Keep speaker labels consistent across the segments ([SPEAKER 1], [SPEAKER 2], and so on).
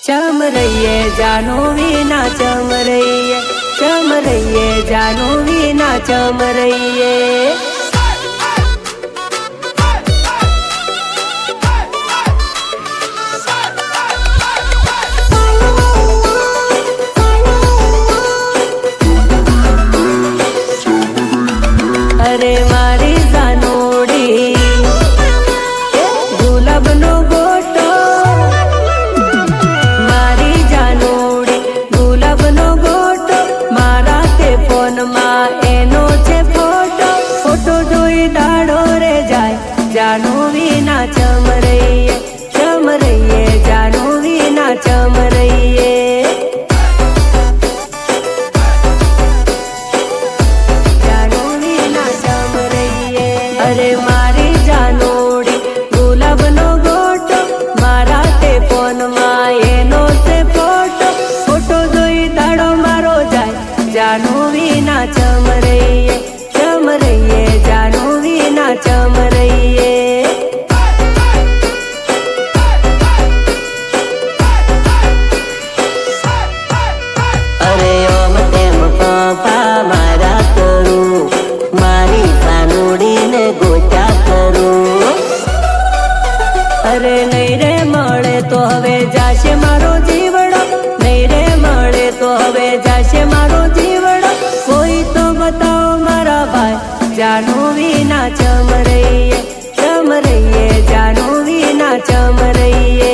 [SPEAKER 1] चम रहिए जानो वीना चम रहिए जानो वीना चम रहिए। अरे मारी जानोड़ी गुलाब नो गोटो, मारी जानोड़ी गुलाब नो गोटो, मारा ते फोन मा एनो छे फोटो। फोटो जोई दाड़ो रे जाय जानो वीना चम रहिए जानो वीना चम रहिए। अरे मारी जानोड़ी गुलाब नो गोटो, मारा ते फोन मा एनो से फोटो। फोटो जोई दाड़ो मारो जाय जानो वीना चम रहिए जानो वीना चम रहिए।
[SPEAKER 2] अरे ओम तेम पापा मारा करूं, मारी जानोड़ी ने गोचा करूं।
[SPEAKER 1] अरे नहीं रे मळे तो हवे जाशे मारो जीवड़ो, नहीं रे मळे तो हवे जाशे मारो जीवड़ो। कोई तो बताओ मारा भाई जानो वीना चम रहिए जानो वीना चम रहिए।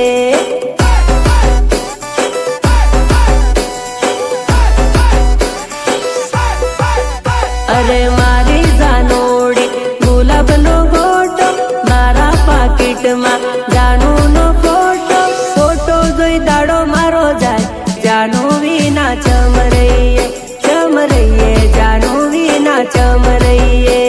[SPEAKER 1] अरे मारी जानोड़ी गुलाब नो गोटो, मारा पाकिट मा जानू नो फोटो। फोटो जोई दाड़ो मारो जाय जानो वीना चम रहिए जानो वीना चम रहिए।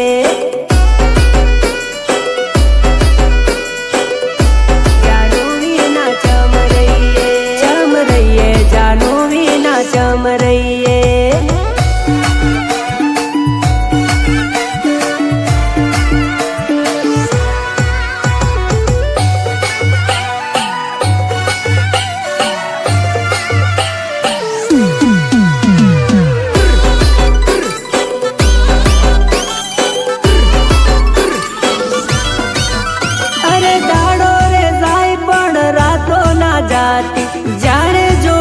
[SPEAKER 1] जानो वीना चम रहिए जानो वीना चम रहिए। जाने जो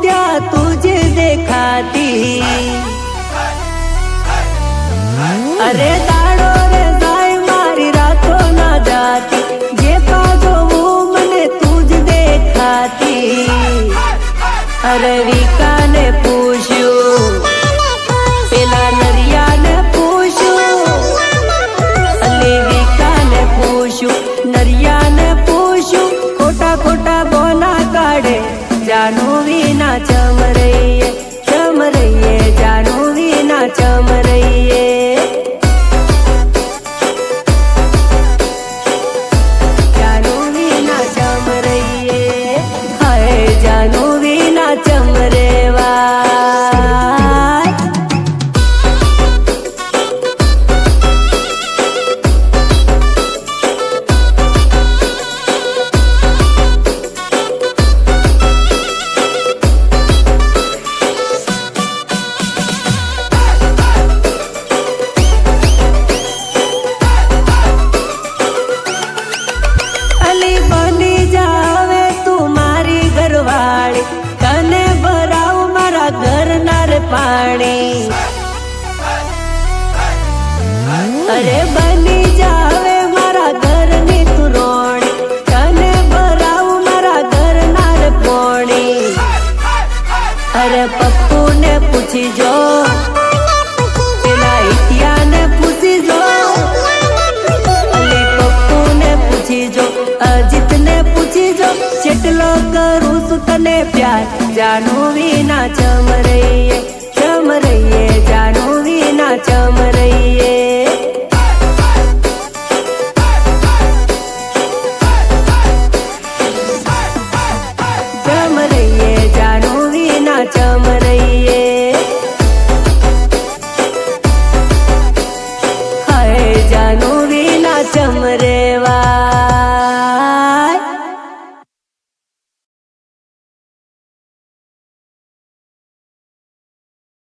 [SPEAKER 1] त्या तुझे देखाती, अरे दाड़ो रे जाय मारी रातो ना जाती, जे पाजो वो मने तुझ देखाती। अरे विका ने पूछ्यू पेला नरिया ने पूछ्यू, अली विका ने पूछ्यू नरिया ने पूछ्यू। खोटा खोटा बोना काढ़े जानो वीना चम रहिए जानो वीना चम रहिए। जानो वीना चम रहिए, हाय जानो वीना चम रेवा। तने भराऊ मारा घर नार पानी, अरे बनी जावे मारा घर नी तू रोणी। तने भराऊ मारा घर नार पोणी, अरे पप्पू ने पूछी जो पेला इतिया ने पूछी जो, अली पप्पू ने पूछी जो अजित ने पूछी जो। चटलो करूं सुतने प्यार जानो वीना चम रहिए जानो वीना चम रहिए।